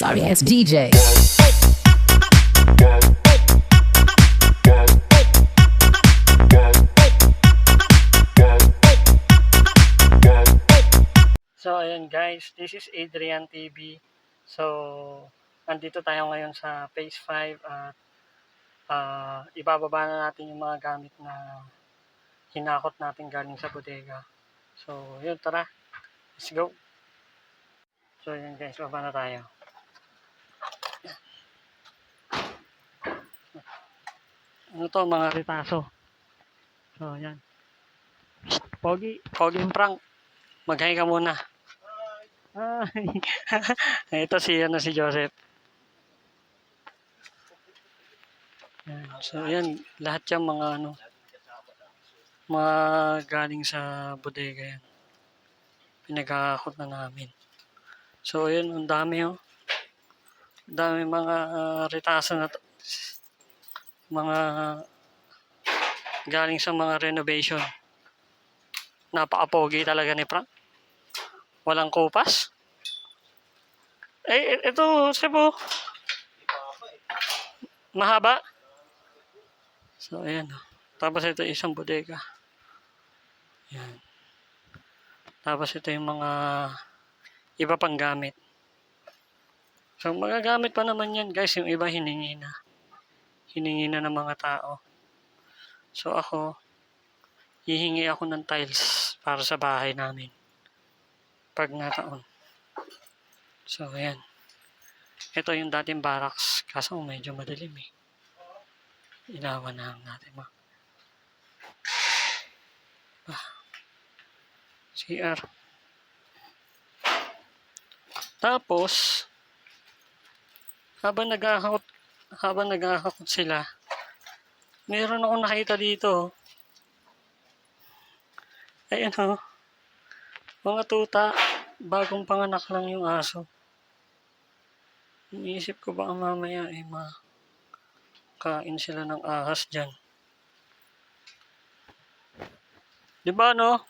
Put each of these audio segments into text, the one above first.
Sorry ass DJ. So ayun guys, this is Adrian TV. So nandito tayo ngayon sa phase 5 at ibababa na natin yung mga gamit na hinakot natin galing sa bodega. So yun, tara, let's go. So yun guys, baba na tayo. Ano to, mga ritaso. So yan. Pogi yung prank. Mag-hi ka muna. Hi. Ito si Joseph. Yan. So yan, lahat yung mga galing sa bodega yan. Pinagkakakot na namin. So yun, ang dami oh. Ang dami mga ritaso na to. Mga galing sa mga renovation. Napaka-pogi talaga ni Frank. Walang kupas. Ito, Sebo. Mahaba. So, ayan. Tapos ito isang bodega. Ayan. Tapos ito yung mga iba pang gamit. So, magagamit pa naman yan, guys. Yung iba hiningi na. Hiningi na ng mga tao. So, ako, hihingi ako ng tiles para sa bahay namin. Pag nataon. So, ayan. Ito yung dating barracks. Kaso medyo madilim eh. Ilawan na natin mga. CR. Tapos, habang naghahakot sila, meron akong nakita dito. Ayan o. Mga tuta, bagong panganak lang yung aso. Iniisip ko baka mamaya makain sila ng ahas dyan. Diba no?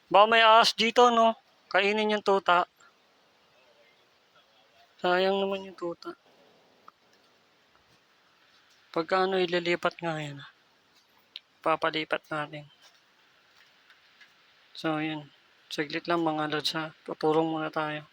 Baka may ahas dito no? Kainin yung tuta. Sayang naman yung tuta. Pagka ililipat nga yan. Papalipat natin. So yun. Saglit lang mga lods ha. Tutulong muna tayo.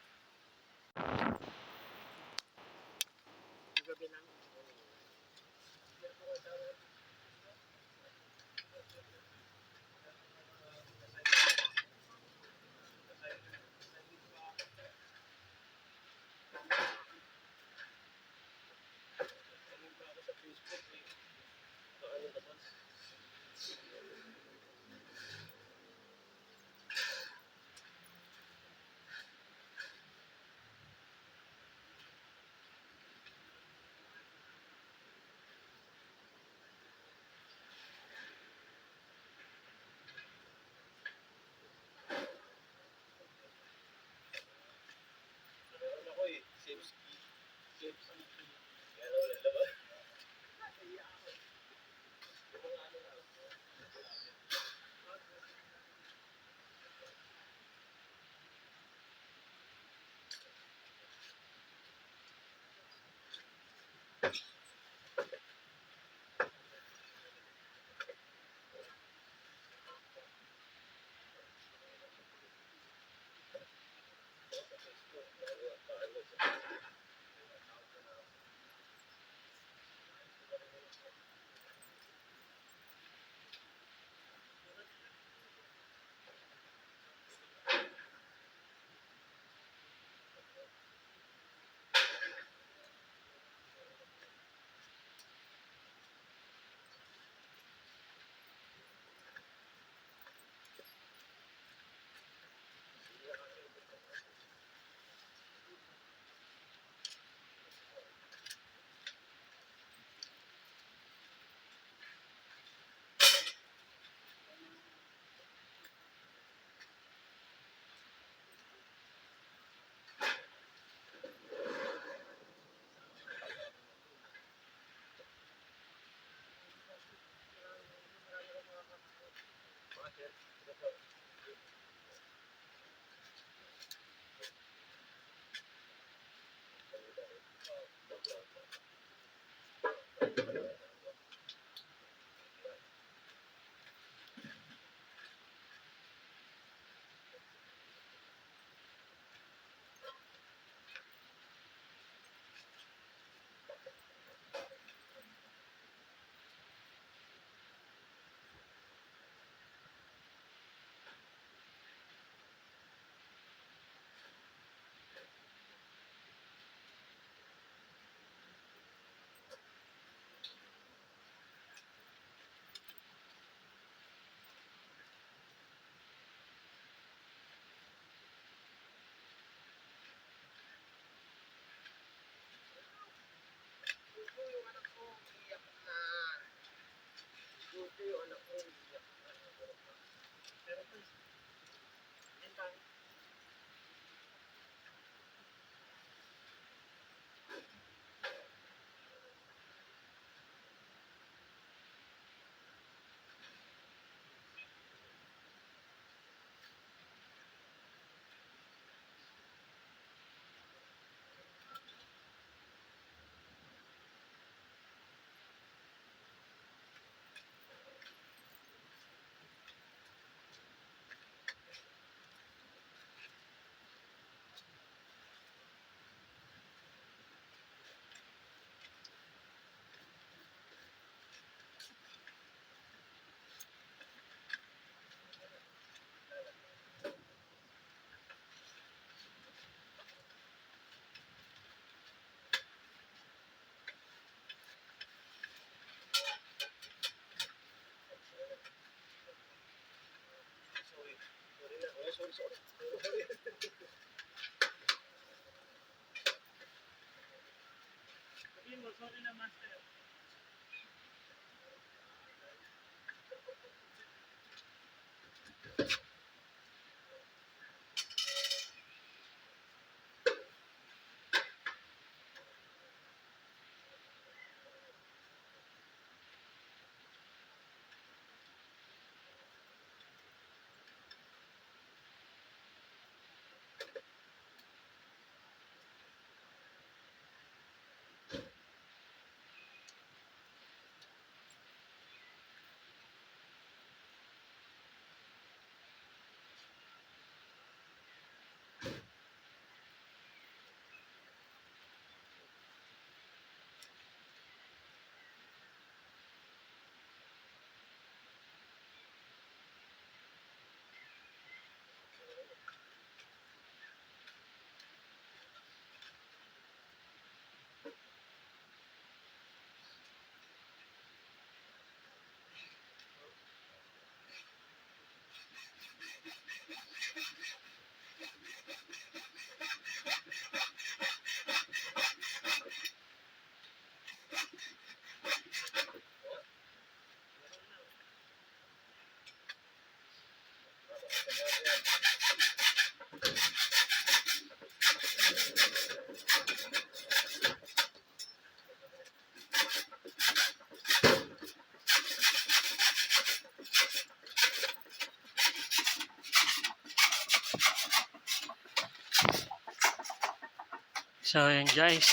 So, ayan guys.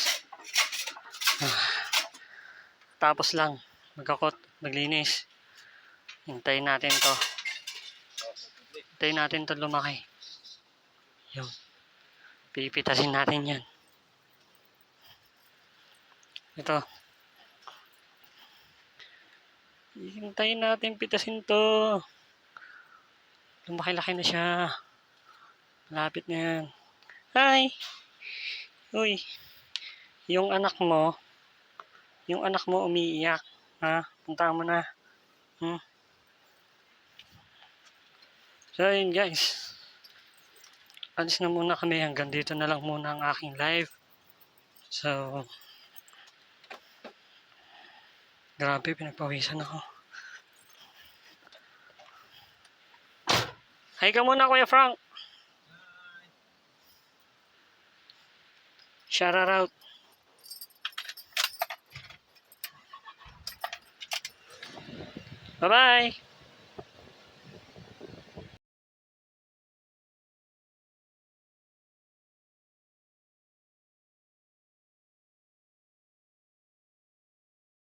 Tapos lang. Maglinis. Hintayin natin to. Hintayin natin to lumaki. Yun. Pipitasin natin yan. Ito. Hintayin natin pitasin to. Lumaki-laki na siya. Malapit na yan. Hi! Uy. Yung anak mo umiiyak. Ha? Punta mo na. So, yun guys. Alis na muna kami. Hanggang dito na lang muna ang aking live. So, grabe, pinagpawisan ako. Hi ka muna, Kuya Frank. Shout out. Bye-bye.